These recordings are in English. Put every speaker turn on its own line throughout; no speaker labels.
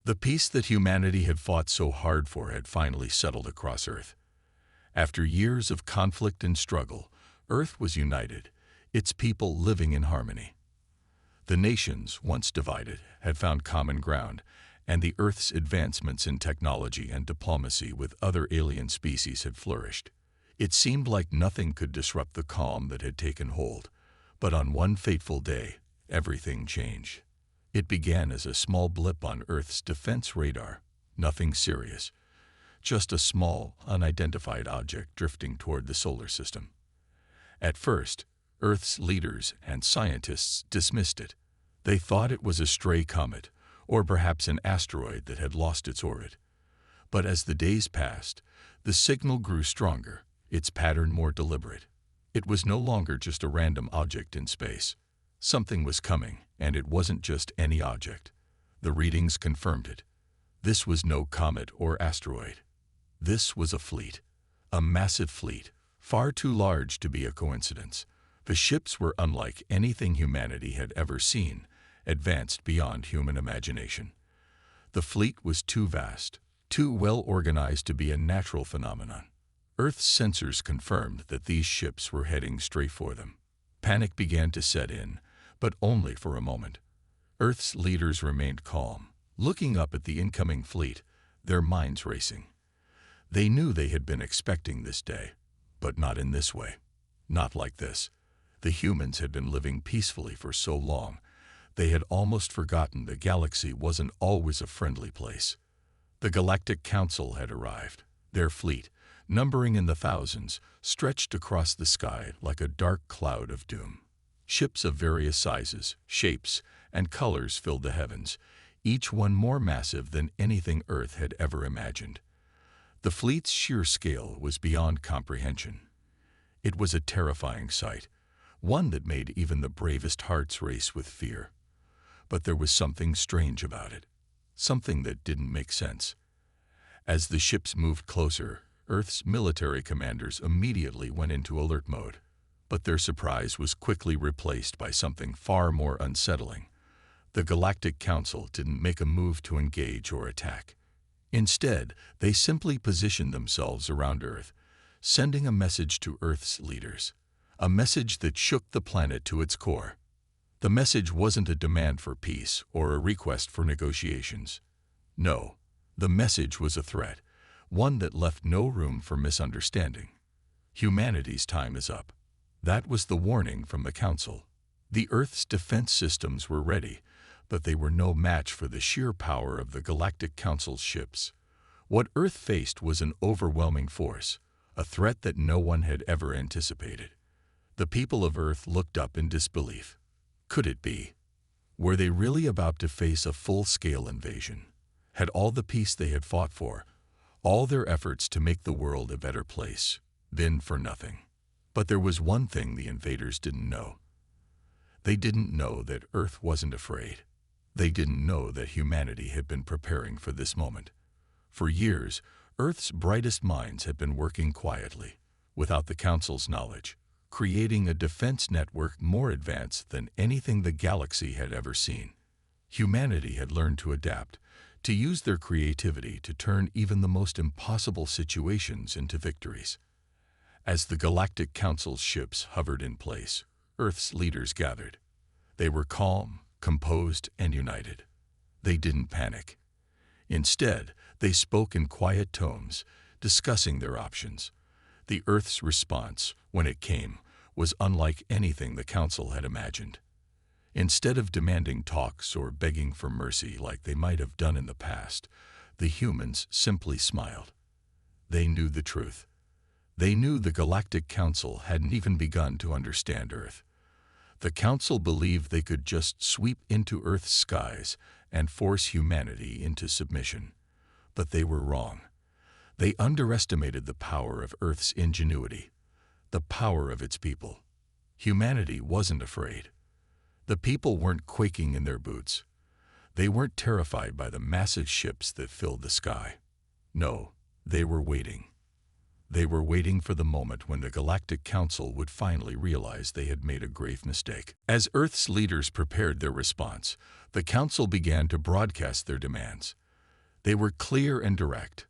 The peace that humanity had fought so hard for had finally settled across Earth. After years of conflict and struggle, Earth was united, its people living in harmony. The nations, once divided, had found common ground, and the Earth's advancements in technology and diplomacy with other alien species had flourished. It seemed like nothing could disrupt the calm that had taken hold. But on one fateful day, everything changed. It began as a small blip on Earth's defense radar, nothing serious, just a small, unidentified object drifting toward the solar system. At first, Earth's leaders and scientists dismissed it. They thought it was a stray comet, or perhaps an asteroid that had lost its orbit. But as the days passed, the signal grew stronger, its pattern more deliberate. It was no longer just a random object in space. Something was coming, and it wasn't just any object. The readings confirmed it. This was no comet or asteroid. This was a fleet, a massive fleet, far too large to be a coincidence. The ships were unlike anything humanity had ever seen, advanced beyond human imagination. The fleet was too vast, too well organized to be a natural phenomenon. Earth's sensors confirmed that these ships were heading straight for them. Panic began to set in, but only for a moment. Earth's leaders remained calm, looking up at the incoming fleet, their minds racing. They knew they had been expecting this day, but not in this way. Not like this. The humans had been living peacefully for so long, they had almost forgotten the galaxy wasn't always a friendly place. The Galactic Council had arrived. Their fleet, numbering in the thousands, stretched across the sky like a dark cloud of doom. Ships of various sizes, shapes, and colors filled the heavens, each one more massive than anything Earth had ever imagined. The fleet's sheer scale was beyond comprehension. It was a terrifying sight, one that made even the bravest hearts race with fear. But there was something strange about it, something that didn't make sense. As the ships moved closer, Earth's military commanders immediately went into alert mode. But their surprise was quickly replaced by something far more unsettling. The Galactic Council didn't make a move to engage or attack. Instead, they simply positioned themselves around Earth, sending a message to Earth's leaders, a message that shook the planet to its core. The message wasn't a demand for peace or a request for negotiations. No, the message was a threat, one that left no room for misunderstanding. Humanity's time is up. That was the warning from the Council. The Earth's defense systems were ready, but they were no match for the sheer power of the Galactic Council's ships. What Earth faced was an overwhelming force, a threat that no one had ever anticipated. The people of Earth looked up in disbelief. Could it be? Were they really about to face a full-scale invasion? Had all the peace they had fought for, all their efforts to make the world a better place, been for nothing? But there was one thing the invaders didn't know. They didn't know that Earth wasn't afraid. They didn't know that humanity had been preparing for this moment. For years, Earth's brightest minds had been working quietly, without the Council's knowledge, creating a defense network more advanced than anything the galaxy had ever seen. Humanity had learned to adapt, to use their creativity to turn even the most impossible situations into victories. As the Galactic Council's ships hovered in place, Earth's leaders gathered. They were calm, composed, and united. They didn't panic. Instead, they spoke in quiet tones, discussing their options. The Earth's response, when it came, was unlike anything the Council had imagined. Instead of demanding talks or begging for mercy like they might have done in the past, the humans simply smiled. They knew the truth. They knew the Galactic Council hadn't even begun to understand Earth. The Council believed they could just sweep into Earth's skies and force humanity into submission. But they were wrong. They underestimated the power of Earth's ingenuity, the power of its people. Humanity wasn't afraid. The people weren't quaking in their boots. They weren't terrified by the massive ships that filled the sky. No, they were waiting. They were waiting for the moment when the Galactic Council would finally realize they had made a grave mistake. As Earth's leaders prepared their response, the Council began to broadcast their demands. They were clear and direct.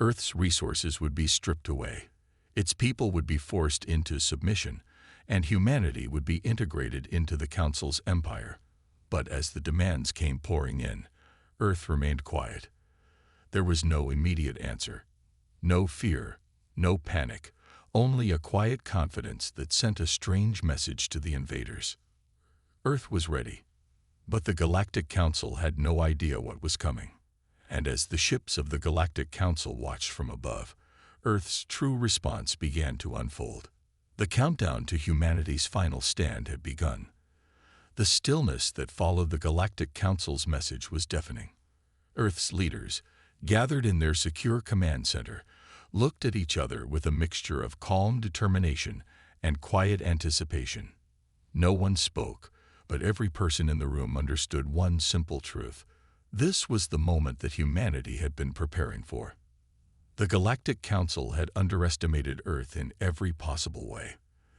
Earth's resources would be stripped away. Its people would be forced into submission, and humanity would be integrated into the Council's empire. But as the demands came pouring in, Earth remained quiet. There was no immediate answer. No fear, no panic, only a quiet confidence that sent a strange message to the invaders. Earth was ready, but the Galactic Council had no idea what was coming. And as the ships of the Galactic Council watched from above, Earth's true response began to unfold. The countdown to humanity's final stand had begun. The stillness that followed the Galactic Council's message was deafening. Earth's leaders, gathered in their secure command center, looked at each other with a mixture of calm determination and quiet anticipation. No one spoke, but every person in the room understood one simple truth. This was the moment that humanity had been preparing for. The Galactic Council had underestimated Earth in every possible way.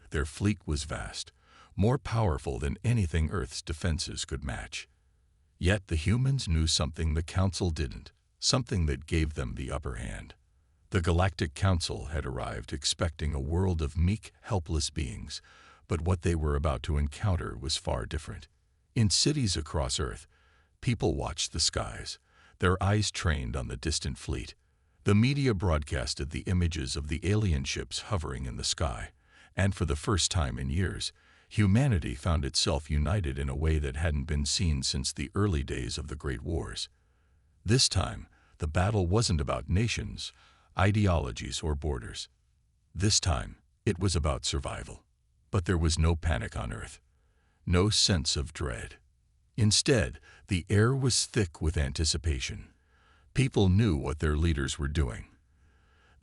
Their fleet was vast, more powerful than anything Earth's defenses could match. Yet the humans knew something the Council didn't, something that gave them the upper hand. The Galactic Council had arrived expecting a world of meek, helpless beings, but what they were about to encounter was far different. In cities across Earth, people watched the skies, their eyes trained on the distant fleet. The media broadcasted the images of the alien ships hovering in the sky, and for the first time in years, humanity found itself united in a way that hadn't been seen since the early days of the Great Wars. This time, the battle wasn't about nations, ideologies, or borders. This time, it was about survival. But there was no panic on Earth, no sense of dread. Instead, the air was thick with anticipation. People knew what their leaders were doing.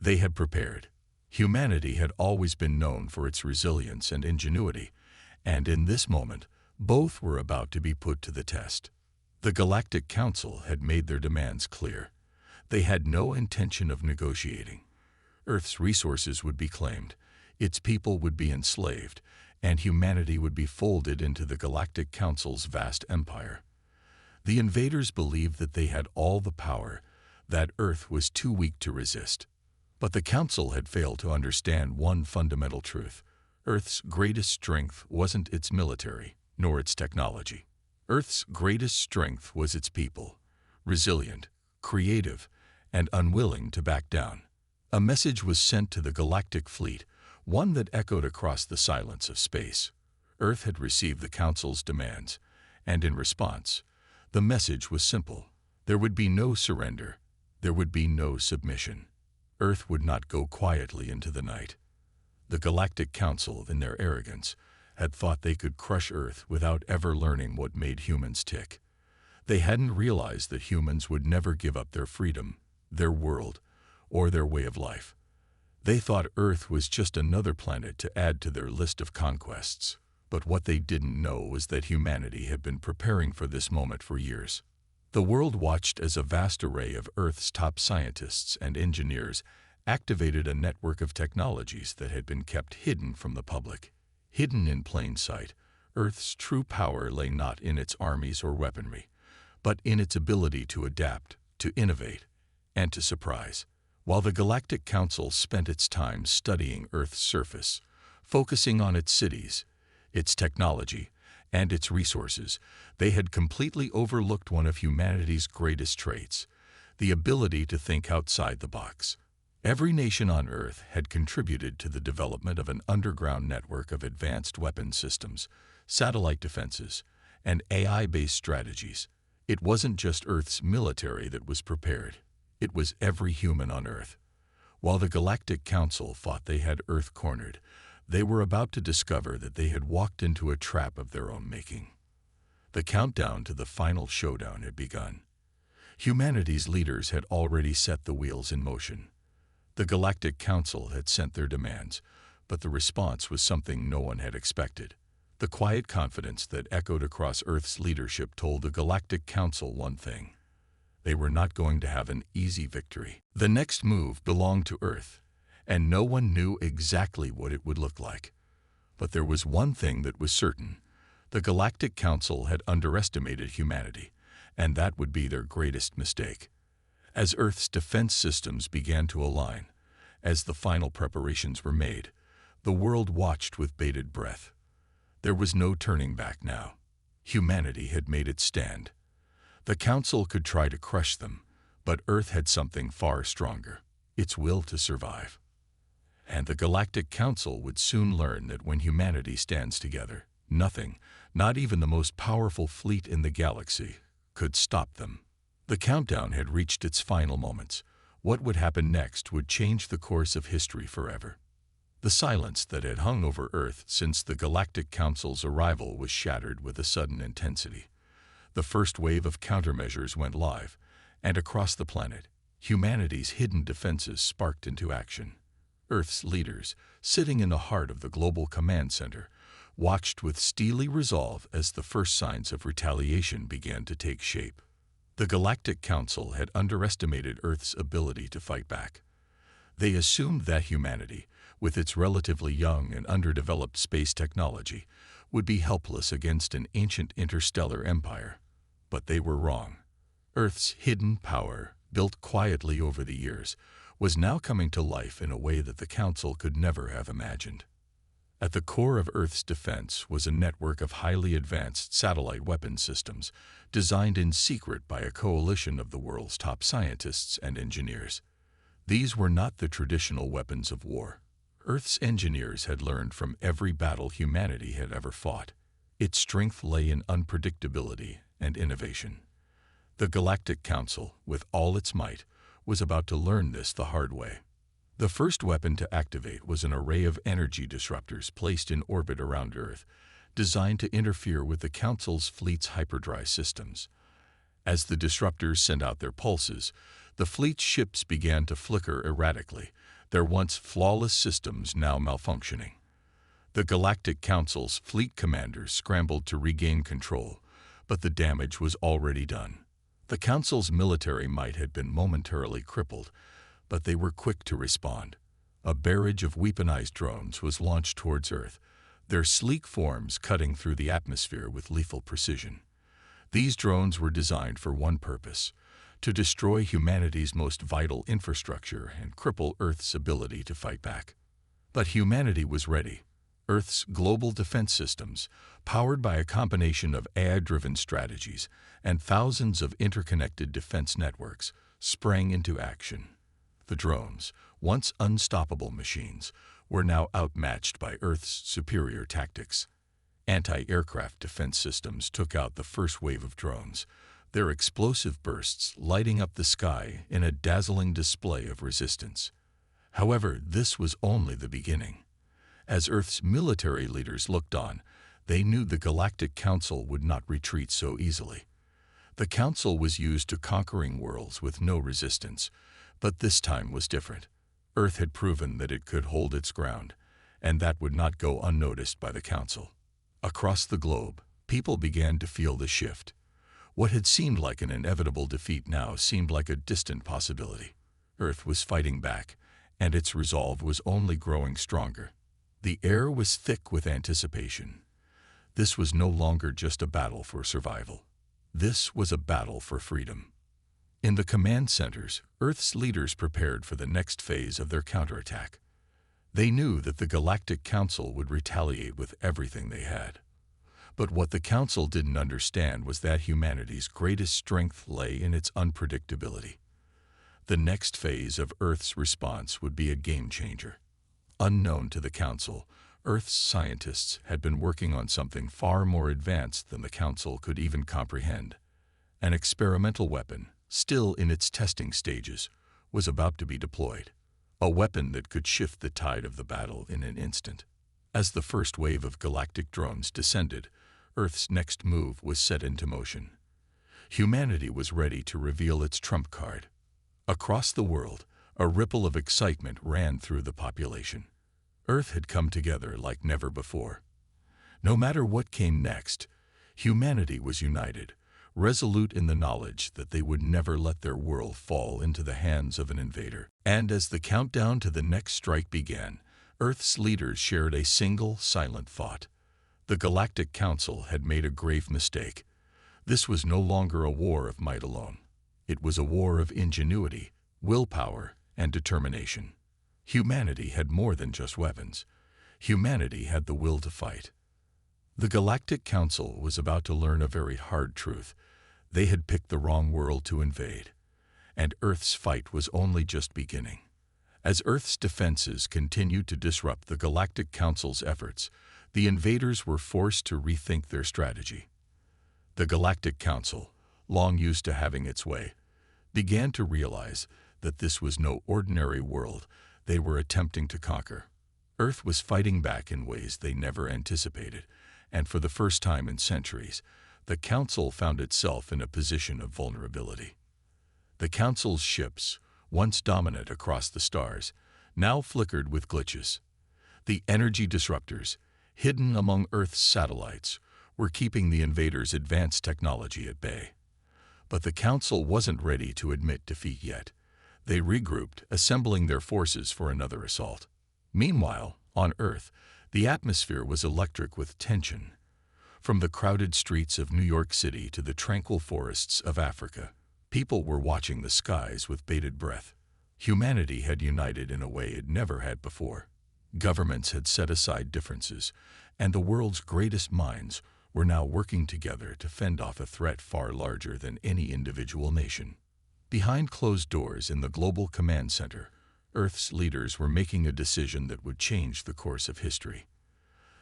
They had prepared. Humanity had always been known for its resilience and ingenuity, and in this moment, both were about to be put to the test. The Galactic Council had made their demands clear. They had no intention of negotiating. Earth's resources would be claimed, its people would be enslaved, and humanity would be folded into the Galactic Council's vast empire. The invaders believed that they had all the power, that Earth was too weak to resist. But the Council had failed to understand one fundamental truth. Earth's greatest strength wasn't its military, nor its technology. Earth's greatest strength was its people, resilient, creative, and unwilling to back down. A message was sent to the Galactic Fleet, one that echoed across the silence of space. Earth had received the Council's demands, and in response, the message was simple. There would be no surrender. There would be no submission. Earth would not go quietly into the night. The Galactic Council, in their arrogance, had thought they could crush Earth without ever learning what made humans tick. They hadn't realized that humans would never give up their freedom, their world, or their way of life. They thought Earth was just another planet to add to their list of conquests. But what they didn't know was that humanity had been preparing for this moment for years. The world watched as a vast array of Earth's top scientists and engineers activated a network of technologies that had been kept hidden from the public. Hidden in plain sight, Earth's true power lay not in its armies or weaponry, but in its ability to adapt, to innovate, and to surprise. While the Galactic Council spent its time studying Earth's surface, focusing on its cities, its technology, and its resources, they had completely overlooked one of humanity's greatest traits, the ability to think outside the box. Every nation on Earth had contributed to the development of an underground network of advanced weapon systems, satellite defenses, and AI-based strategies. It wasn't just Earth's military that was prepared. It was every human on Earth. While the Galactic Council thought they had Earth cornered, they were about to discover that they had walked into a trap of their own making. The countdown to the final showdown had begun. Humanity's leaders had already set the wheels in motion. The Galactic Council had sent their demands, but the response was something no one had expected. The quiet confidence that echoed across Earth's leadership told the Galactic Council one thing. They were not going to have an easy victory. The next move belonged to Earth, and no one knew exactly what it would look like. But there was one thing that was certain. The Galactic Council had underestimated humanity, and that would be their greatest mistake. As Earth's defense systems began to align, as the final preparations were made, the world watched with bated breath. There was no turning back now. Humanity had made its stand. The Council could try to crush them, but Earth had something far stronger, its will to survive. And the Galactic Council would soon learn that when humanity stands together, nothing, not even the most powerful fleet in the galaxy, could stop them. The countdown had reached its final moments. What would happen next would change the course of history forever. The silence that had hung over Earth since the Galactic Council's arrival was shattered with a sudden intensity. The first wave of countermeasures went live, and across the planet, humanity's hidden defenses sparked into action. Earth's leaders, sitting in the heart of the global command center, watched with steely resolve as the first signs of retaliation began to take shape. The Galactic Council had underestimated Earth's ability to fight back. They assumed that humanity, with its relatively young and underdeveloped space technology, would be helpless against an ancient interstellar empire. But they were wrong. Earth's hidden power, built quietly over the years, was now coming to life in a way that the Council could never have imagined. At the core of Earth's defense was a network of highly advanced satellite weapon systems, designed in secret by a coalition of the world's top scientists and engineers. These were not the traditional weapons of war. Earth's engineers had learned from every battle humanity had ever fought. Its strength lay in unpredictability and innovation. The Galactic Council, with all its might, was about to learn this the hard way. The first weapon to activate was an array of energy disruptors placed in orbit around Earth, designed to interfere with the Council's fleet's hyperdrive systems. As the disruptors sent out their pulses, the fleet's ships began to flicker erratically, their once flawless systems now malfunctioning. The Galactic Council's fleet commanders scrambled to regain control, but the damage was already done. The Council's military might had been momentarily crippled, but they were quick to respond. A barrage of weaponized drones was launched towards Earth, their sleek forms cutting through the atmosphere with lethal precision. These drones were designed for one purpose: to destroy humanity's most vital infrastructure and cripple Earth's ability to fight back. But humanity was ready. Earth's global defense systems, powered by a combination of AI-driven strategies and thousands of interconnected defense networks, sprang into action. The drones, once unstoppable machines, were now outmatched by Earth's superior tactics. Anti-aircraft defense systems took out the first wave of drones, their explosive bursts lighting up the sky in a dazzling display of resistance. However, this was only the beginning. As Earth's military leaders looked on, they knew the Galactic Council would not retreat so easily. The Council was used to conquering worlds with no resistance, but this time was different. Earth had proven that it could hold its ground, and that would not go unnoticed by the Council. Across the globe, people began to feel the shift. What had seemed like an inevitable defeat now seemed like a distant possibility. Earth was fighting back, and its resolve was only growing stronger. The air was thick with anticipation. This was no longer just a battle for survival. This was a battle for freedom. In the command centers, Earth's leaders prepared for the next phase of their counterattack. They knew that the Galactic Council would retaliate with everything they had. But what the Council didn't understand was that humanity's greatest strength lay in its unpredictability. The next phase of Earth's response would be a game-changer. Unknown to the Council, Earth's scientists had been working on something far more advanced than the Council could even comprehend. An experimental weapon, still in its testing stages, was about to be deployed. A weapon that could shift the tide of the battle in an instant. As the first wave of galactic drones descended, Earth's next move was set into motion. Humanity was ready to reveal its trump card. Across the world, a ripple of excitement ran through the population. Earth had come together like never before. No matter what came next, humanity was united, resolute in the knowledge that they would never let their world fall into the hands of an invader. And as the countdown to the next strike began, Earth's leaders shared a single, silent thought. The Galactic Council had made a grave mistake. This was no longer a war of might alone. It was a war of ingenuity, willpower, and determination. Humanity had more than just weapons. Humanity had the will to fight. The Galactic Council was about to learn a very hard truth. They had picked the wrong world to invade, and Earth's fight was only just beginning. As Earth's defenses continued to disrupt the Galactic Council's efforts, the invaders were forced to rethink their strategy. The Galactic Council, long used to having its way, began to realize that this was no ordinary world they were attempting to conquer. Earth was fighting back in ways they never anticipated, and for the first time in centuries, the Council found itself in a position of vulnerability. The Council's ships, once dominant across the stars, now flickered with glitches. The energy disruptors, hidden among Earth's satellites, were keeping the invaders' advanced technology at bay. But the Council wasn't ready to admit defeat yet. They regrouped, assembling their forces for another assault. Meanwhile, on Earth, the atmosphere was electric with tension. From the crowded streets of New York City to the tranquil forests of Africa, people were watching the skies with bated breath. Humanity had united in a way it never had before. Governments had set aside differences, and the world's greatest minds were now working together to fend off a threat far larger than any individual nation. Behind closed doors in the Global Command Center, Earth's leaders were making a decision that would change the course of history.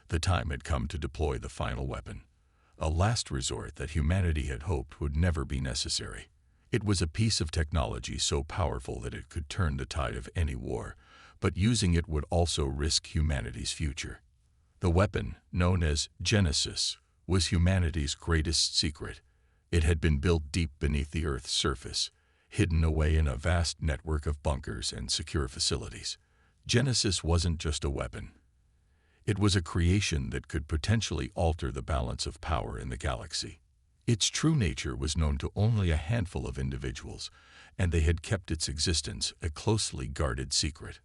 The time had come to deploy the final weapon, a last resort that humanity had hoped would never be necessary. It was a piece of technology so powerful that it could turn the tide of any war, but using it would also risk humanity's future. The weapon, known as Genesis, was humanity's greatest secret. It had been built deep beneath the Earth's surface, hidden away in a vast network of bunkers and secure facilities. Genesis wasn't just a weapon. It was a creation that could potentially alter the balance of power in the galaxy. Its true nature was known to only a handful of individuals, and they had kept its existence a closely guarded secret.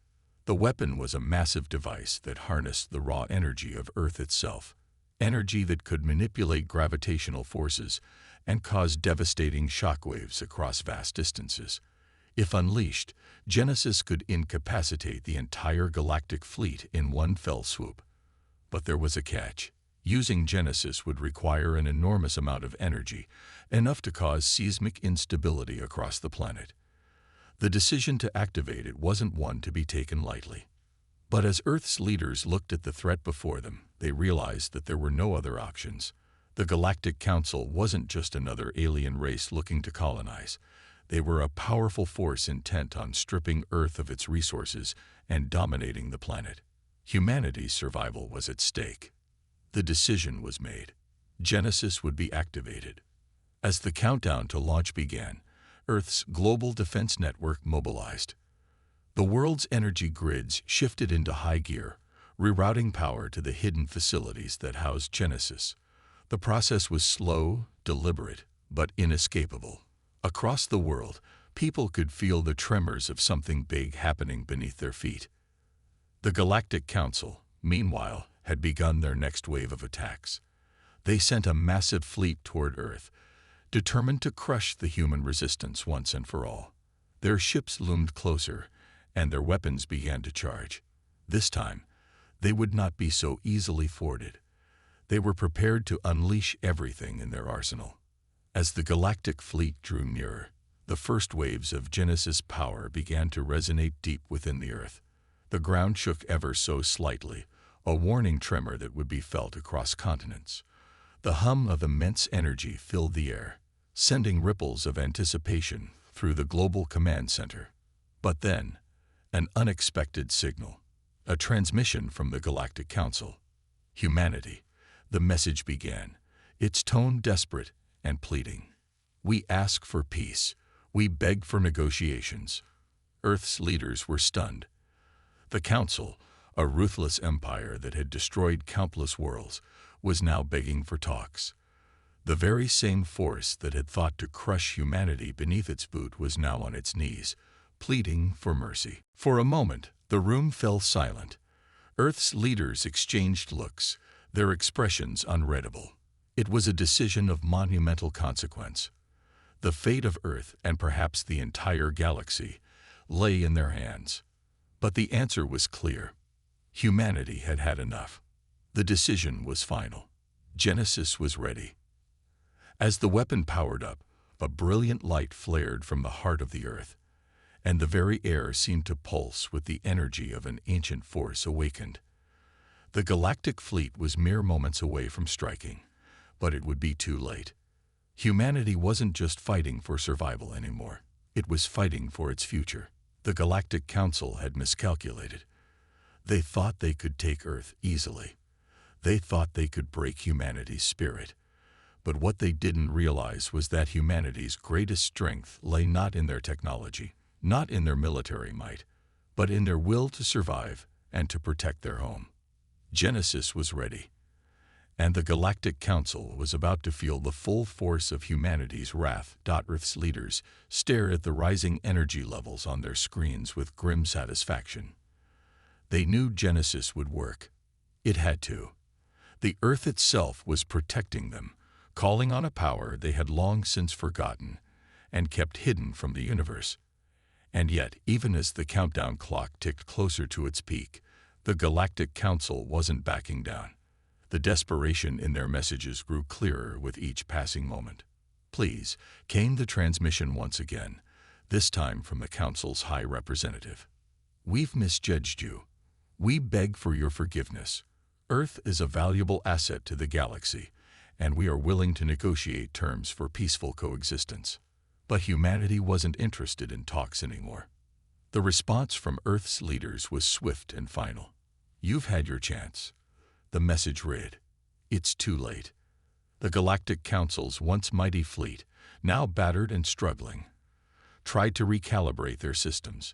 The weapon was a massive device that harnessed the raw energy of Earth itself, energy that could manipulate gravitational forces and cause devastating shockwaves across vast distances. If unleashed, Genesis could incapacitate the entire galactic fleet in one fell swoop. But there was a catch. Using Genesis would require an enormous amount of energy, enough to cause seismic instability across the planet. The decision to activate it wasn't one to be taken lightly. But as Earth's leaders looked at the threat before them, they realized that there were no other options. The Galactic Council wasn't just another alien race looking to colonize. They were a powerful force intent on stripping Earth of its resources and dominating the planet. Humanity's survival was at stake. The decision was made. Genesis would be activated. As the countdown to launch began, Earth's global defense network mobilized. The world's energy grids shifted into high gear, rerouting power to the hidden facilities that housed Genesis. The process was slow, deliberate, but inescapable. Across the world, people could feel the tremors of something big happening beneath their feet. The Galactic Council, meanwhile, had begun their next wave of attacks. They sent a massive fleet toward Earth, determined to crush the human resistance once and for all. Their ships loomed closer, and their weapons began to charge. This time, they would not be so easily thwarted. They were prepared to unleash everything in their arsenal. As the galactic fleet drew nearer, the first waves of Genesis power began to resonate deep within the Earth. The ground shook ever so slightly, a warning tremor that would be felt across continents. The hum of immense energy filled the air, sending ripples of anticipation through the Global Command Center. But then, an unexpected signal, a transmission from the Galactic Council. Humanity, the message began, its tone desperate and pleading. We ask for peace. We beg for negotiations. Earth's leaders were stunned. The Council, a ruthless empire that had destroyed countless worlds, was now begging for talks. The very same force that had thought to crush humanity beneath its boot was now on its knees, pleading for mercy. For a moment, the room fell silent. Earth's leaders exchanged looks, their expressions unreadable. It was a decision of monumental consequence. The fate of Earth, and perhaps the entire galaxy, lay in their hands. But the answer was clear. Humanity had had enough. The decision was final. Genesis was ready. As the weapon powered up, a brilliant light flared from the heart of the Earth, and the very air seemed to pulse with the energy of an ancient force awakened. The Galactic fleet was mere moments away from striking, but it would be too late. Humanity wasn't just fighting for survival anymore. It was fighting for its future. The Galactic Council had miscalculated. They thought they could take Earth easily. They thought they could break humanity's spirit. But what they didn't realize was that humanity's greatest strength lay not in their technology, not in their military might, but in their will to survive and to protect their home. Genesis was ready, and the Galactic Council was about to feel the full force of humanity's wrath. Earth's leaders stared at the rising energy levels on their screens with grim satisfaction. They knew Genesis would work. It had to. The Earth itself was protecting them, calling on a power they had long since forgotten and kept hidden from the universe. And yet, even as the countdown clock ticked closer to its peak, the Galactic Council wasn't backing down. The desperation in their messages grew clearer with each passing moment. "Please," came the transmission once again, this time from the Council's High Representative. "We've misjudged you. We beg for your forgiveness. Earth is a valuable asset to the galaxy, and we are willing to negotiate terms for peaceful coexistence." But humanity wasn't interested in talks anymore. The response from Earth's leaders was swift and final. "You've had your chance." The message read, "It's too late." The Galactic Council's once mighty fleet, now battered and struggling, tried to recalibrate their systems,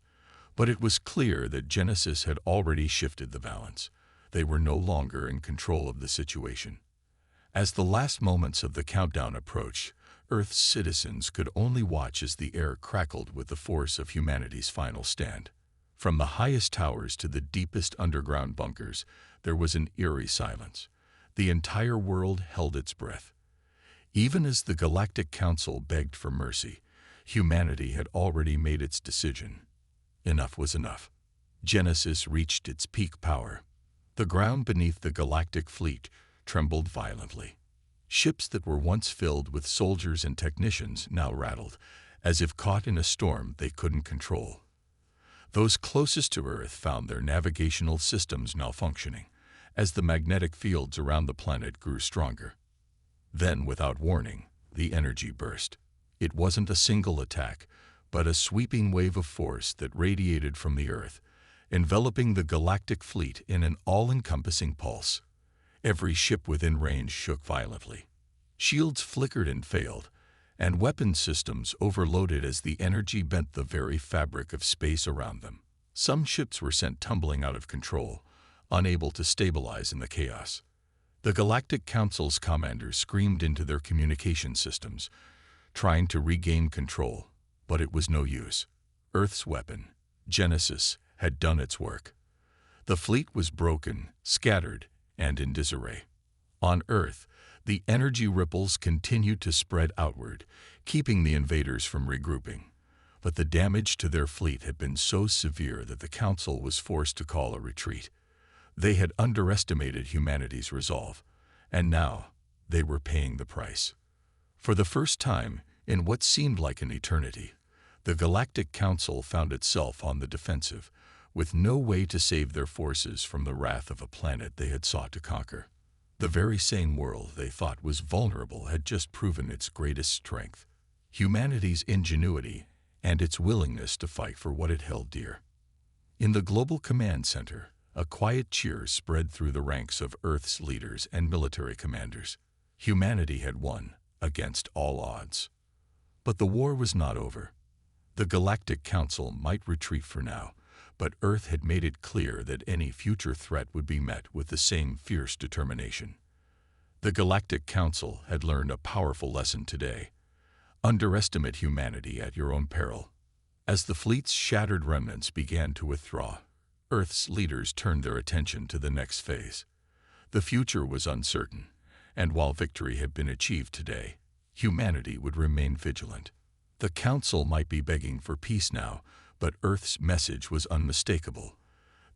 but it was clear that Genesis had already shifted the balance. They were no longer in control of the situation. As the last moments of the countdown approached, Earth's citizens could only watch as the air crackled with the force of humanity's final stand. From the highest towers to the deepest underground bunkers, there was an eerie silence. The entire world held its breath. Even as the Galactic Council begged for mercy, humanity had already made its decision. Enough was enough. Genesis reached its peak power. The ground beneath the Galactic fleet trembled violently. Ships that were once filled with soldiers and technicians now rattled, as if caught in a storm they couldn't control. Those closest to Earth found their navigational systems malfunctioning, as the magnetic fields around the planet grew stronger. Then, without warning, the energy burst. It wasn't a single attack, but a sweeping wave of force that radiated from the Earth, enveloping the Galactic fleet in an all-encompassing pulse. Every ship within range shook violently. Shields flickered and failed, and weapon systems overloaded as the energy bent the very fabric of space around them. Some ships were sent tumbling out of control, unable to stabilize in the chaos. The Galactic Council's commanders screamed into their communication systems, trying to regain control, but it was no use. Earth's weapon, Genesis, had done its work. The fleet was broken, scattered, and in disarray. On Earth, the energy ripples continued to spread outward, keeping the invaders from regrouping. But the damage to their fleet had been so severe that the Council was forced to call a retreat. They had underestimated humanity's resolve, and now they were paying the price. For the first time, in what seemed like an eternity, the Galactic Council found itself on the defensive, with no way to save their forces from the wrath of a planet they had sought to conquer. The very same world they thought was vulnerable had just proven its greatest strength, humanity's ingenuity and its willingness to fight for what it held dear. In the Global Command Center, a quiet cheer spread through the ranks of Earth's leaders and military commanders. Humanity had won, against all odds. But the war was not over. The Galactic Council might retreat for now, but Earth had made it clear that any future threat would be met with the same fierce determination. The Galactic Council had learned a powerful lesson today. Underestimate humanity at your own peril. As the fleet's shattered remnants began to withdraw, Earth's leaders turned their attention to the next phase. The future was uncertain, and while victory had been achieved today, humanity would remain vigilant. The Council might be begging for peace now, but Earth's message was unmistakable.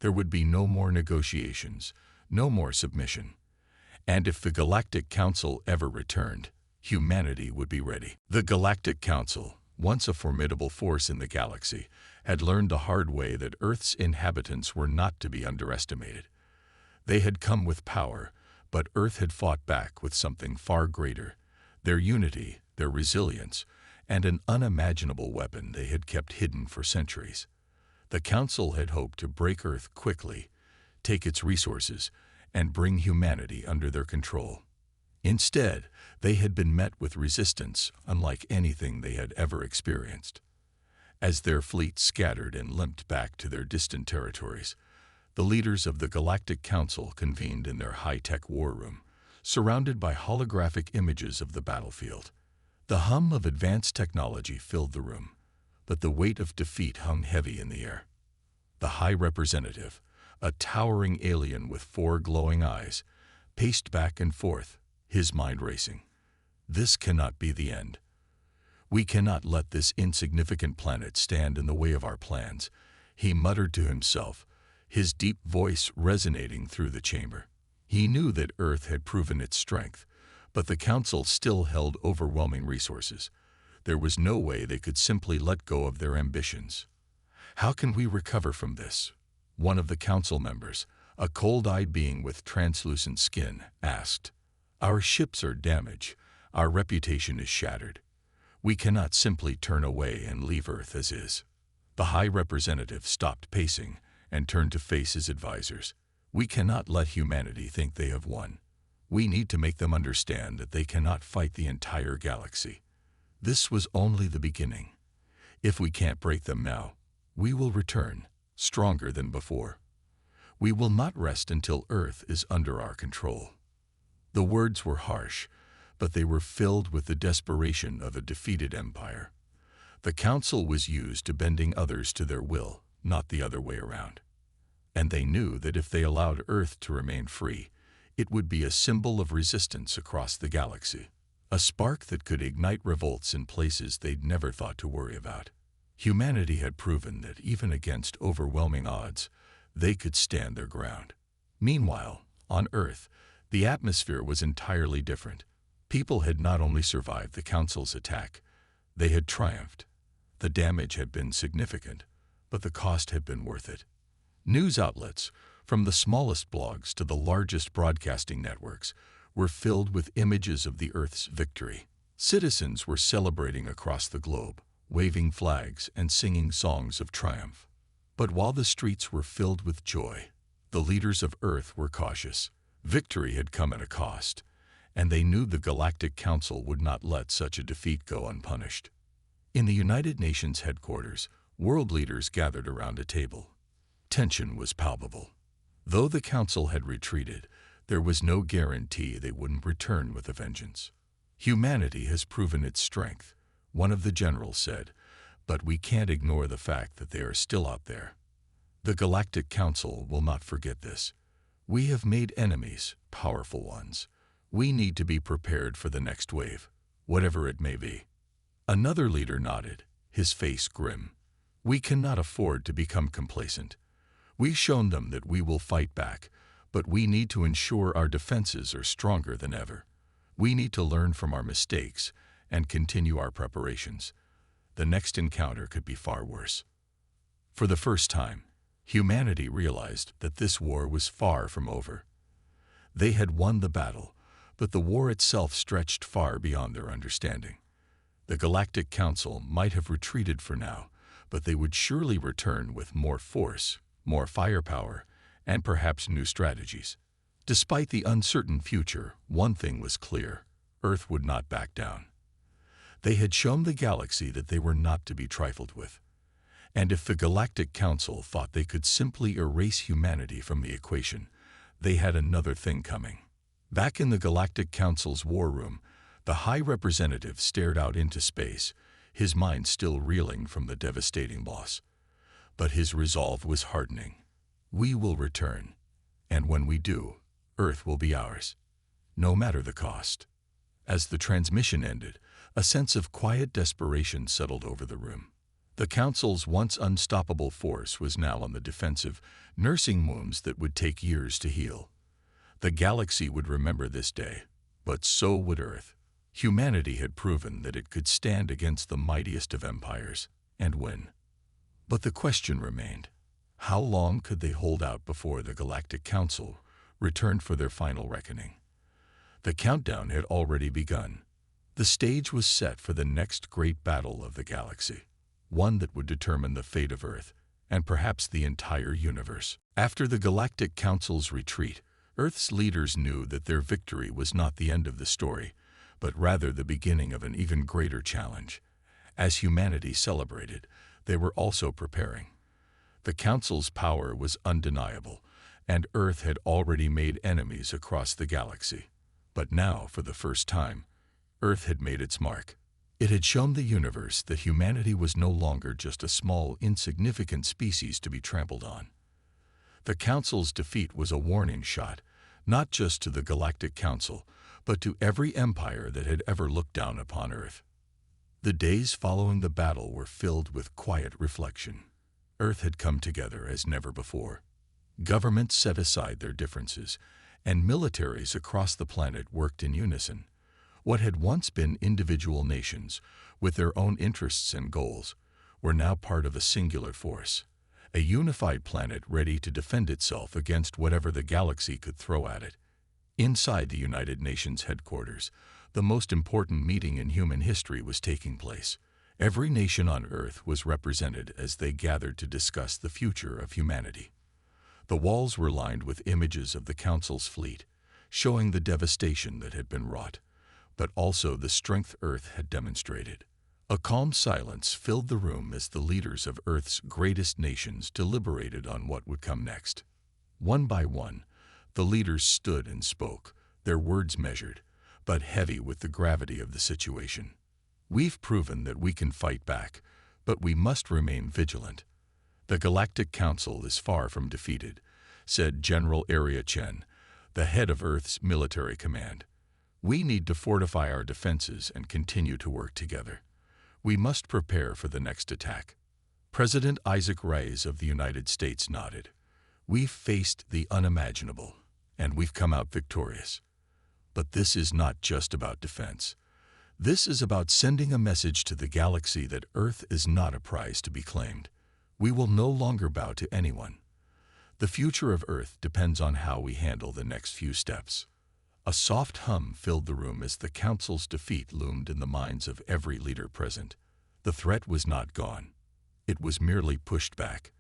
There would be no more negotiations, no more submission. And if the Galactic Council ever returned, humanity would be ready. The Galactic Council, once a formidable force in the galaxy, had learned the hard way that Earth's inhabitants were not to be underestimated. They had come with power, but Earth had fought back with something far greater: their unity, their resilience, and an unimaginable weapon they had kept hidden for centuries. The Council had hoped to break Earth quickly, take its resources, and bring humanity under their control. Instead, they had been met with resistance unlike anything they had ever experienced. As their fleet scattered and limped back to their distant territories, the leaders of the Galactic Council convened in their high-tech war room, surrounded by holographic images of the battlefield. The hum of advanced technology filled the room, but the weight of defeat hung heavy in the air. The High Representative, a towering alien with 4 glowing eyes, paced back and forth, his mind racing. This cannot be the end. We cannot let this insignificant planet stand in the way of our plans, he muttered to himself, his deep voice resonating through the chamber. He knew that Earth had proven its strength, but the Council still held overwhelming resources. There was no way they could simply let go of their ambitions. How can we recover from this? One of the Council members, a cold-eyed being with translucent skin, asked. Our ships are damaged. Our reputation is shattered. We cannot simply turn away and leave Earth as is. The High Representative stopped pacing and turned to face his advisors. We cannot let humanity think they have won. We need to make them understand that they cannot fight the entire galaxy. This was only the beginning. If we can't break them now, we will return, stronger than before. We will not rest until Earth is under our control. The words were harsh, but they were filled with the desperation of a defeated empire. The Council was used to bending others to their will, not the other way around. And they knew that if they allowed Earth to remain free, it would be a symbol of resistance across the galaxy, a spark that could ignite revolts in places they'd never thought to worry about. Humanity had proven that even against overwhelming odds, they could stand their ground. Meanwhile, on Earth, the atmosphere was entirely different. People had not only survived the Council's attack, they had triumphed. The damage had been significant, but the cost had been worth it. News outlets, from the smallest blogs to the largest broadcasting networks, were filled with images of the Earth's victory. Citizens were celebrating across the globe, waving flags and singing songs of triumph. But while the streets were filled with joy, the leaders of Earth were cautious. Victory had come at a cost, and they knew the Galactic Council would not let such a defeat go unpunished. In the United Nations headquarters, world leaders gathered around a table. Tension was palpable. Though the Council had retreated, there was no guarantee they wouldn't return with a vengeance. Humanity has proven its strength, one of the generals said, but we can't ignore the fact that they are still out there. The Galactic Council will not forget this. We have made enemies, powerful ones. We need to be prepared for the next wave, whatever it may be. Another leader nodded, his face grim. We cannot afford to become complacent. We've shown them that we will fight back, but we need to ensure our defenses are stronger than ever. We need to learn from our mistakes and continue our preparations. The next encounter could be far worse. For the first time, humanity realized that this war was far from over. They had won the battle, but the war itself stretched far beyond their understanding. The Galactic Council might have retreated for now, but they would surely return with more force, more firepower, and perhaps new strategies. Despite the uncertain future, one thing was clear: Earth would not back down. They had shown the galaxy that they were not to be trifled with. And if the Galactic Council thought they could simply erase humanity from the equation, they had another thing coming. Back in the Galactic Council's war room, the High Representative stared out into space, his mind still reeling from the devastating loss. But his resolve was hardening. We will return, and when we do, Earth will be ours, no matter the cost. As the transmission ended, A sense of quiet desperation settled over the room. The Council's once unstoppable force was now on the defensive, nursing wounds that would take years to heal. The galaxy would remember this day, but so would Earth. Humanity had proven that it could stand against the mightiest of empires and win. But the question remained, how long could they hold out before the Galactic Council returned for their final reckoning? The countdown had already begun. The stage was set for the next great battle of the galaxy, one that would determine the fate of Earth and perhaps the entire universe. After the Galactic Council's retreat, Earth's leaders knew that their victory was not the end of the story, but rather the beginning of an even greater challenge. As humanity celebrated, they were also preparing. The Council's power was undeniable, and Earth had already made enemies across the galaxy. But now, for the first time, Earth had made its mark. It had shown the universe that humanity was no longer just a small, insignificant species to be trampled on. The Council's defeat was a warning shot, not just to the Galactic Council, but to every empire that had ever looked down upon Earth. The days following the battle were filled with quiet reflection. Earth had come together as never before. Governments set aside their differences, and militaries across the planet worked in unison. What had once been individual nations, with their own interests and goals, were now part of a singular force, a unified planet ready to defend itself against whatever the galaxy could throw at it. Inside the United Nations headquarters, the most important meeting in human history was taking place. Every nation on Earth was represented as they gathered to discuss the future of humanity. The walls were lined with images of the Council's fleet, showing the devastation that had been wrought, but also the strength Earth had demonstrated. A calm silence filled the room as the leaders of Earth's greatest nations deliberated on what would come next. One by one, the leaders stood and spoke, their words measured, but heavy with the gravity of the situation. We've proven that we can fight back, but we must remain vigilant. The Galactic Council is far from defeated, said General Area Chen, the head of Earth's military command. We need to fortify our defenses and continue to work together. We must prepare for the next attack. President Isaac Reyes of the United States nodded. We've faced the unimaginable, and we've come out victorious. But this is not just about defense. This is about sending a message to the galaxy that Earth is not a prize to be claimed. We will no longer bow to anyone. The future of Earth depends on how we handle the next few steps. A soft hum filled the room as the Council's defeat loomed in the minds of every leader present. The threat was not gone. It was merely pushed back.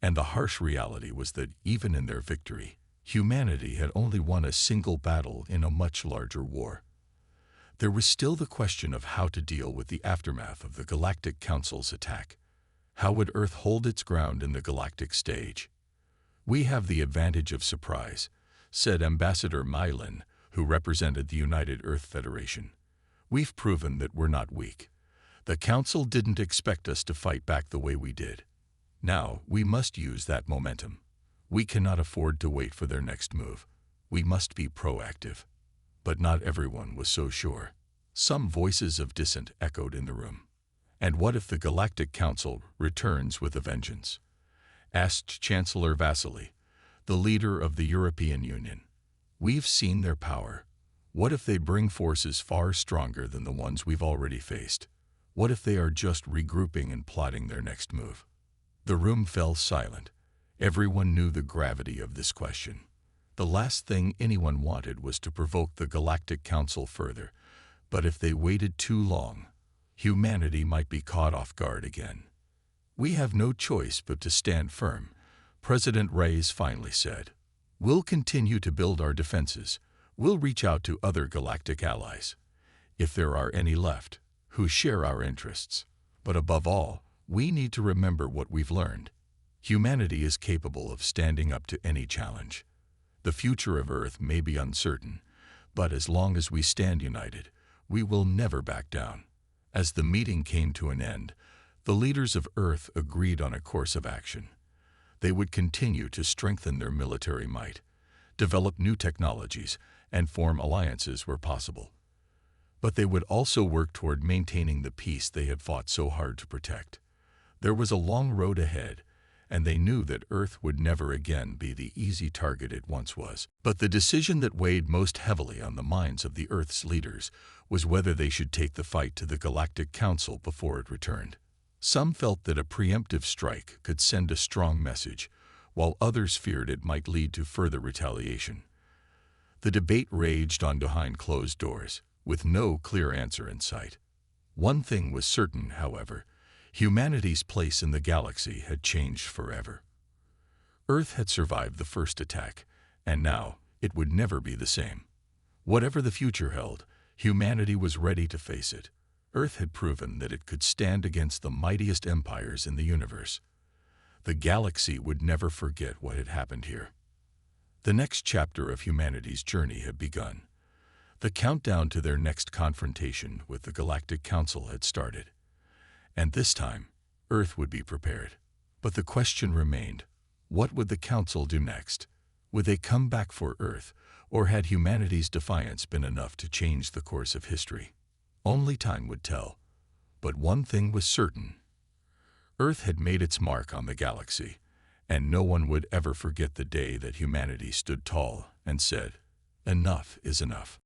And the harsh reality was that even in their victory, humanity had only won a single battle in a much larger war. There was still the question of how to deal with the aftermath of the Galactic Council's attack. How would Earth hold its ground in the galactic stage? We have the advantage of surprise, said Ambassador Mylin, who represented the United Earth Federation. We've proven that we're not weak. The Council didn't expect us to fight back the way we did. Now, we must use that momentum. We cannot afford to wait for their next move. We must be proactive. But not everyone was so sure. Some voices of dissent echoed in the room. And what if the Galactic Council returns with a vengeance? Asked Chancellor Vasily, the leader of the European Union. We've seen their power. What if they bring forces far stronger than the ones we've already faced? What if they are just regrouping and plotting their next move? The room fell silent. Everyone knew the gravity of this question. The last thing anyone wanted was to provoke the Galactic Council further, but if they waited too long, humanity might be caught off guard again. We have no choice but to stand firm, President Reyes finally said. We'll continue to build our defenses. We'll reach out to other galactic allies, if there are any left, who share our interests. But above all, we need to remember what we've learned. Humanity is capable of standing up to any challenge. The future of Earth may be uncertain, but as long as we stand united, we will never back down. As the meeting came to an end, the leaders of Earth agreed on a course of action. They would continue to strengthen their military might, develop new technologies, and form alliances where possible. But they would also work toward maintaining the peace they had fought so hard to protect. There was a long road ahead, and they knew that Earth would never again be the easy target it once was. But the decision that weighed most heavily on the minds of the Earth's leaders was whether they should take the fight to the Galactic Council before it returned. Some felt that a preemptive strike could send a strong message, while others feared it might lead to further retaliation. The debate raged on behind closed doors, with no clear answer in sight. One thing was certain, however: humanity's place in the galaxy had changed forever. Earth had survived the first attack, and now it would never be the same. Whatever the future held, humanity was ready to face it. Earth had proven that it could stand against the mightiest empires in the universe. The galaxy would never forget what had happened here. The next chapter of humanity's journey had begun. The countdown to their next confrontation with the Galactic Council had started. And this time, Earth would be prepared. But the question remained: what would the Council do next? Would they come back for Earth, or had humanity's defiance been enough to change the course of history? Only time would tell. But one thing was certain: Earth had made its mark on the galaxy, and no one would ever forget the day that humanity stood tall and said, "Enough is enough."